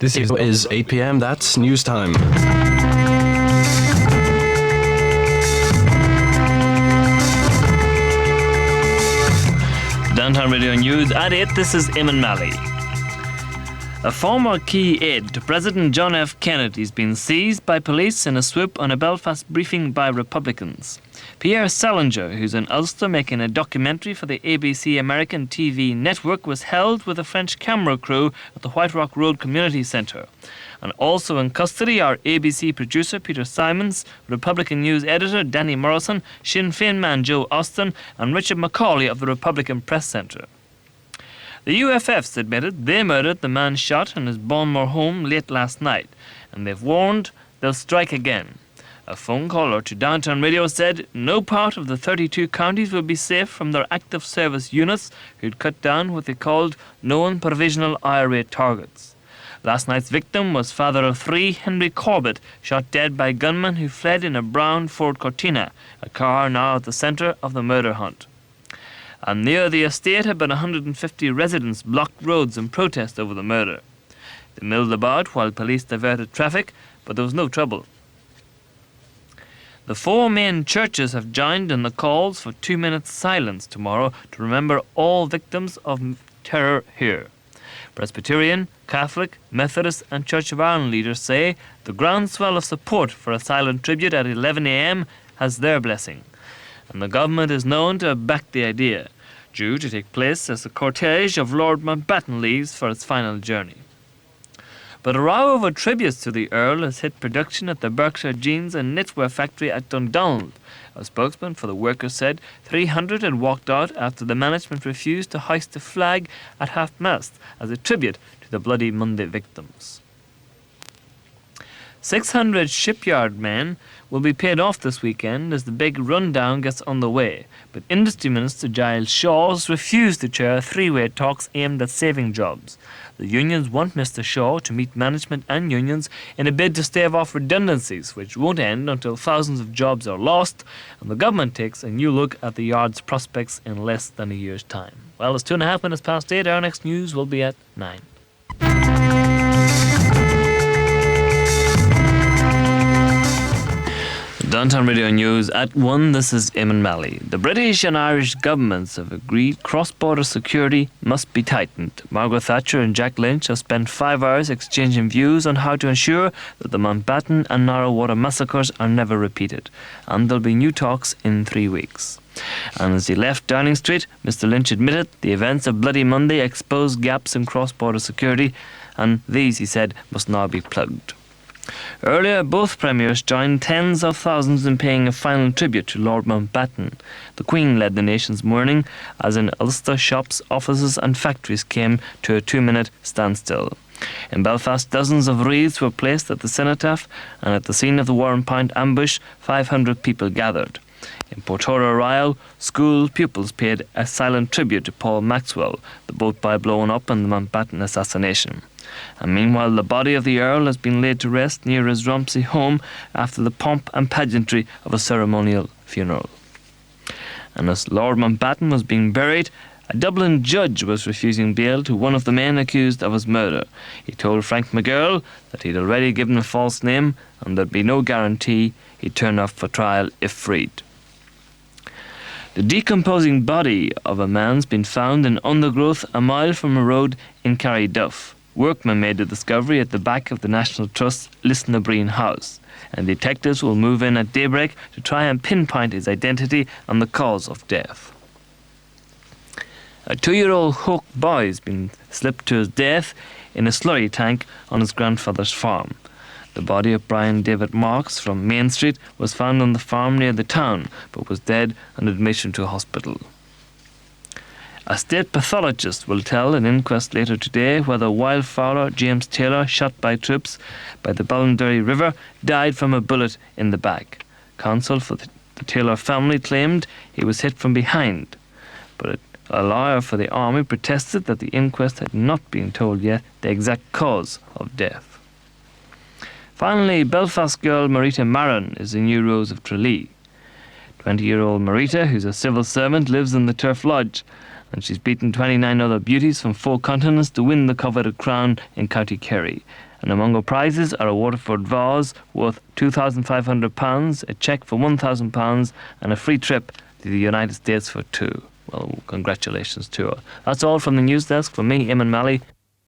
This is 8 p.m. That's news time. Downtown Radio News at 8, this is Eamon Malley. A former key aide to President John F. Kennedy has been seized by police in a swoop on a Belfast briefing by Republicans. Pierre Salinger, who's in Ulster making a documentary for the ABC American TV network, was held with a French camera crew at the White Rock Road Community Centre. And also in custody are ABC producer Peter Simons, Republican News editor Danny Morrison, Sinn Féin man Joe Austin, and Richard Macaulay of the Republican Press Centre. The UFFs admitted they murdered the man shot in his Bournemouth home late last night, and they've warned they'll strike again. A phone caller to Downtown Radio said no part of the 32 counties will be safe from their active service units who'd cut down what they called known provisional IRA targets. Last night's victim was father of 3, Henry Corbett, shot dead by gunmen who fled in a brown Ford Cortina, a car now at the centre of the murder hunt. And near the estate, about 150 residents blocked roads in protest over the murder. They milled about while police diverted traffic, but there was no trouble. The 4 main churches have joined in the calls for 2 minutes silence tomorrow to remember all victims of terror here. Presbyterian, Catholic, Methodist and Church of Ireland leaders say the groundswell of support for a silent tribute at 11 a.m. has their blessing. And the government is known to have backed the idea, due to take place as the cortege of Lord Batten leaves for its final journey. But a row over tributes to the Earl has hit production at the Berkshire Jeans and Knitwear factory at Dundonald. A spokesman for the workers said 300 had walked out after the management refused to hoist the flag at half-mast as a tribute to the Bloody Monday victims. 600 shipyard men will be paid off this weekend as the big rundown gets underway, but Industry Minister Giles Shaw has refused to chair 3-way talks aimed at saving jobs. The unions want Mr Shaw to meet management and unions in a bid to stave off redundancies, which won't end until thousands of jobs are lost and the government takes a new look at the yard's prospects in less than a year's time. Well, it's 2.5 minutes past 8. Our next news will be at 9. Downtown Radio News at 1, this is Eamon Malley. The British and Irish governments have agreed cross-border security must be tightened. Margaret Thatcher and Jack Lynch have spent 5 hours exchanging views on how to ensure that the Mountbatten and Narrow-Water massacres are never repeated. And there'll be new talks in 3 weeks. And as he left Downing Street, Mr Lynch admitted the events of Bloody Monday exposed gaps in cross-border security, and these, he said, must now be plugged. Earlier, both premiers joined tens of thousands in paying a final tribute to Lord Mountbatten. The Queen led the nation's mourning, as in Ulster shops, offices and factories came to a 2-minute standstill. In Belfast, dozens of wreaths were placed at the cenotaph, and at the scene of the Warrenpoint ambush, 500 people gathered. In Portora Royal, school pupils paid a silent tribute to Paul Maxwell, the boat boy blown up in the Mountbatten assassination. And meanwhile, the body of the Earl has been laid to rest near his Romsey home after the pomp and pageantry of a ceremonial funeral. And as Lord Mountbatten was being buried, a Dublin judge was refusing bail to one of the men accused of his murder. He told Frank McGirl that he'd already given a false name and there'd be no guarantee he'd turn up for trial if freed. The decomposing body of a man's been found in undergrowth a mile from a road in Carryduff. Workmen made the discovery at the back of the National Trust's Lisnabreen house, and detectives will move in at daybreak to try and pinpoint his identity and the cause of death. A 2-year-old Hoke boy has been slipped to his death in a slurry tank on his grandfather's farm. The body of Brian David Marks from Main Street was found on the farm near the town, but was dead on admission to a hospital. A state pathologist will tell an inquest later today whether wildfowler James Taylor, shot by troops by the Ballinderry River, died from a bullet in the back. Counsel for the Taylor family claimed he was hit from behind, but a lawyer for the army protested that the inquest had not been told yet the exact cause of death. Finally, Belfast girl Marita Maron is the new Rose of Tralee. 20-year-old Marita, who's a civil servant, lives in the Turf Lodge, and she's beaten 29 other beauties from 4 continents to win the coveted crown in County Kerry. And among our prizes are a Waterford vase worth £2,500, a cheque for £1,000 and a free trip to the United States for two. Well, congratulations to her. That's all from the news desk. From me, Eamon Malley.